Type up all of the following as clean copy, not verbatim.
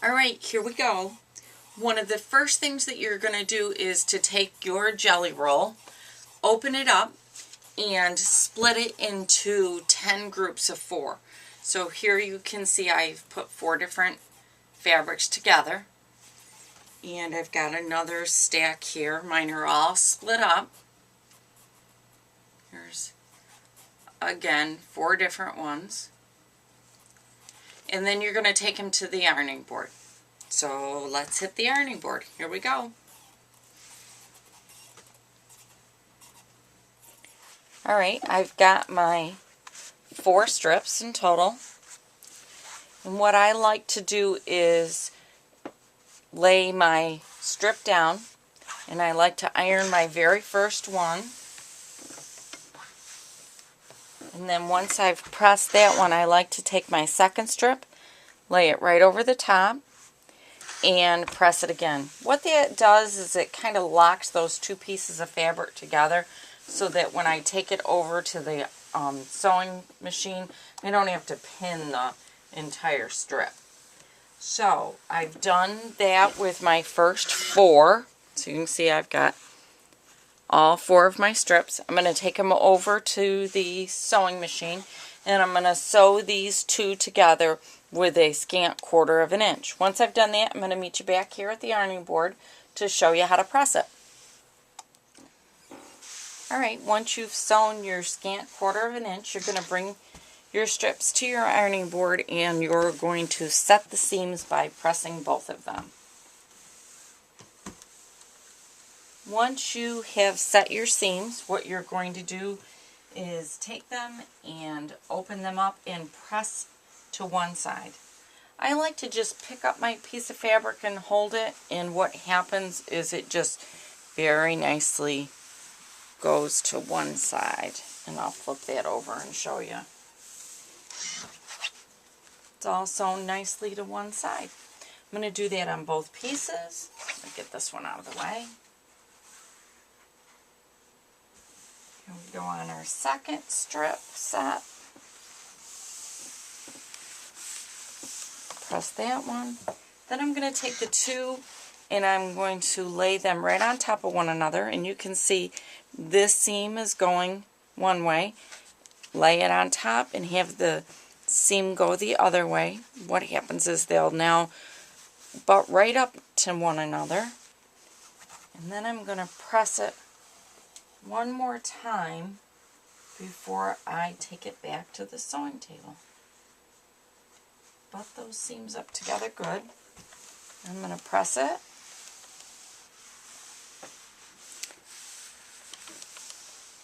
Alright, here we go. One of the first things that you're going to do is to take your jelly roll, open it up, and split it into 10 groups of 4. So here you can see I've put 4 different fabrics together. And I've got another stack here. Mine are all split up. Here's, again, 4 different ones. And then you're going to take them to the ironing board. So let's hit the ironing board. Here we go. Alright, I've got my 4 strips in total. And what I like to do is lay my strip down, and I like to iron my very first one. And then once I've pressed that one, I like to take my second strip, lay it right over the top, and press it again. What that does is it kind of locks those 2 pieces of fabric together so that when I take it over to the sewing machine, I don't have to pin the entire strip. So I've done that with my first 4. So you can see I've got all 4 of my strips. I'm going to take them over to the sewing machine, and I'm going to sew these 2 together with a scant 1/4 inch. Once I've done that, I'm going to meet you back here at the ironing board to show you how to press it. Alright, once you've sewn your scant 1/4 inch, you're going to bring your strips to your ironing board, and you're going to set the seams by pressing both of them. Once you have set your seams, what you're going to do is take them and open them up and press to one side. I like to just pick up my piece of fabric and hold it, and what happens is it just very nicely goes to one side. And I'll flip that over and show you. It's all sewn nicely to one side. I'm going to do that on both pieces. Let me get this one out of the way. Here we go on our second strip set. Press that one. Then I'm going to take the 2 and I'm going to lay them right on top of one another, and you can see this seam is going one way. Lay it on top and have the seam go the other way. What happens is they'll now butt right up to one another, and then I'm going to press it one more time before I take it back to the sewing table. Butt those seams up together good. I'm going to press it.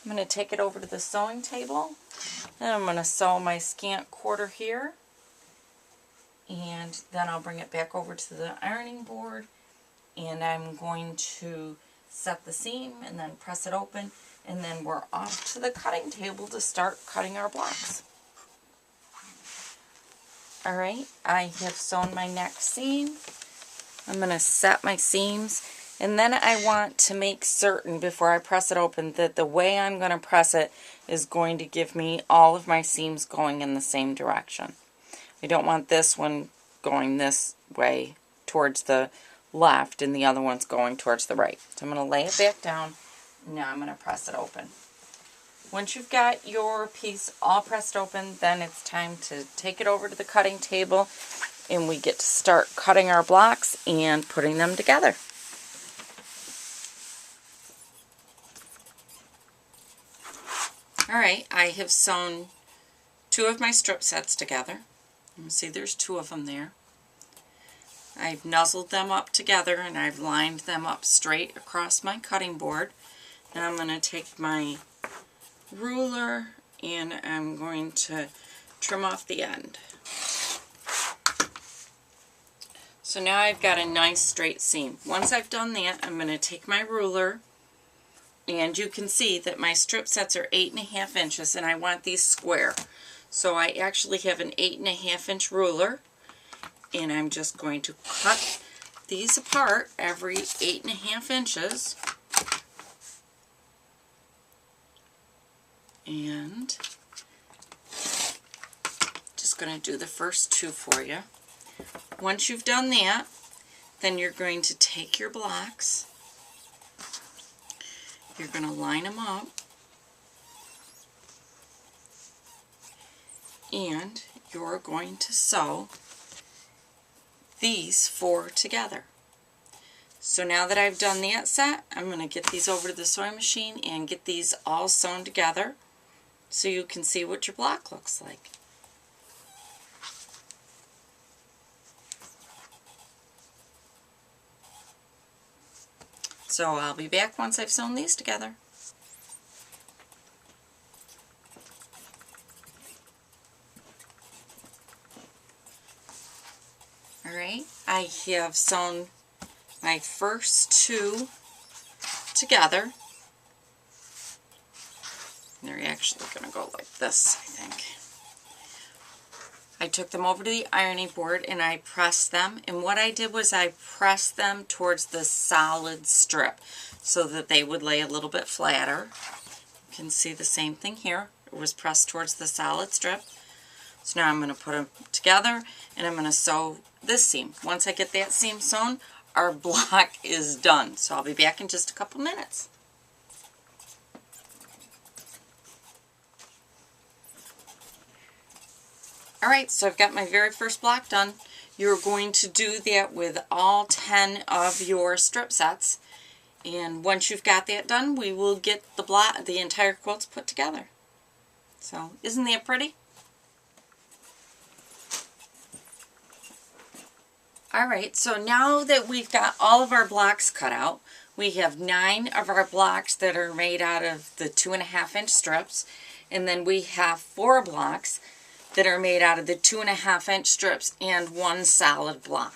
I'm going to take it over to the sewing table, and I'm going to sew my scant 1/4 here, and then I'll bring it back over to the ironing board, and I'm going to set the seam and then press it open, and then we're off to the cutting table to start cutting our blocks. Alright, I have sewn my next seam. I'm going to set my seams, and then I want to make certain before I press it open that the way I'm going to press it is going to give me all of my seams going in the same direction. I don't want this one going this way towards the left and the other one's going towards the right. So I'm going to lay it back down. Now I'm going to press it open. Once you've got your piece all pressed open, then it's time to take it over to the cutting table, and we get to start cutting our blocks and putting them together. Alright, I have sewn 2 of my strip sets together. You can see there's 2 of them there. I've nuzzled them up together, and I've lined them up straight across my cutting board. Now I'm going to take my ruler and I'm going to trim off the end. So now I've got a nice straight seam. Once I've done that, I'm going to take my ruler, and you can see that my strip sets are 8.5 inches, and I want these square. So I actually have an 8.5 inch ruler, and I'm just going to cut these apart every 8.5 inches. And just going to do the first 2 for you. Once you've done that, then you're going to take your blocks, you're going to line them up, and you're going to sew these 4 together. So now that I've done that set, I'm going to get these over to the sewing machine and get these all sewn together so you can see what your block looks like. So I'll be back once I've sewn these together. Alright, I have sewn my first 2 together. They're actually going to go like this, I think. I took them over to the ironing board and I pressed them, and what I did was I pressed them towards the solid strip so that they would lay a little bit flatter. You can see the same thing here. It was pressed towards the solid strip. So now I'm going to put them together and I'm going to sew this seam. Once I get that seam sewn, our block is done. So I'll be back in just a couple minutes. Alright, so I've got my very first block done. You're going to do that with all 10 of your strip sets. And once you've got that done, we will get the entire quilts put together. So, isn't that pretty? Alright, so now that we've got all of our blocks cut out, we have 9 of our blocks that are made out of the 2.5-inch strips, and then we have 4 blocks that are made out of the 2.5-inch strips and 1 solid block.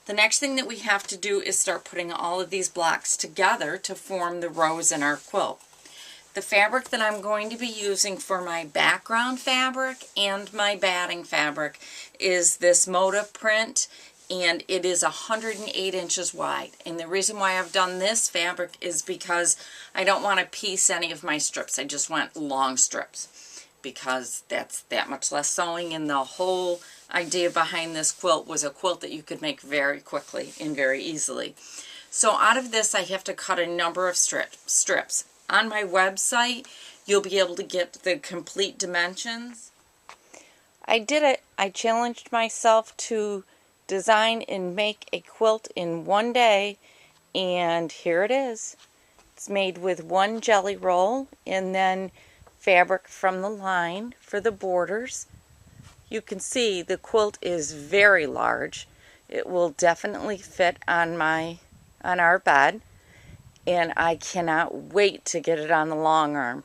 The next thing that we have to do is start putting all of these blocks together to form the rows in our quilt. The fabric that I'm going to be using for my background fabric and my batting fabric is this Moda print, and it is 108 inches wide. And the reason why I've done this fabric is because I don't want to piece any of my strips. I just want long strips, because that's that much less sewing, and the whole idea behind this quilt was a quilt that you could make very quickly and very easily. So out of this I have to cut a number of strips. On my website you'll be able to get the complete dimensions. I did it. I challenged myself to design and make a quilt in one day, and here it is. It's made with 1 jelly roll and then fabric from the line for the borders. You can see the quilt is very large. It will definitely fit on our bed, and I cannot wait to get it on the long arm.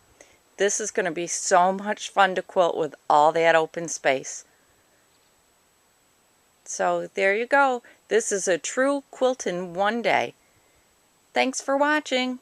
This is going to be so much fun to quilt with all that open space. So there you go. This is a true quilt in one day. Thanks for watching.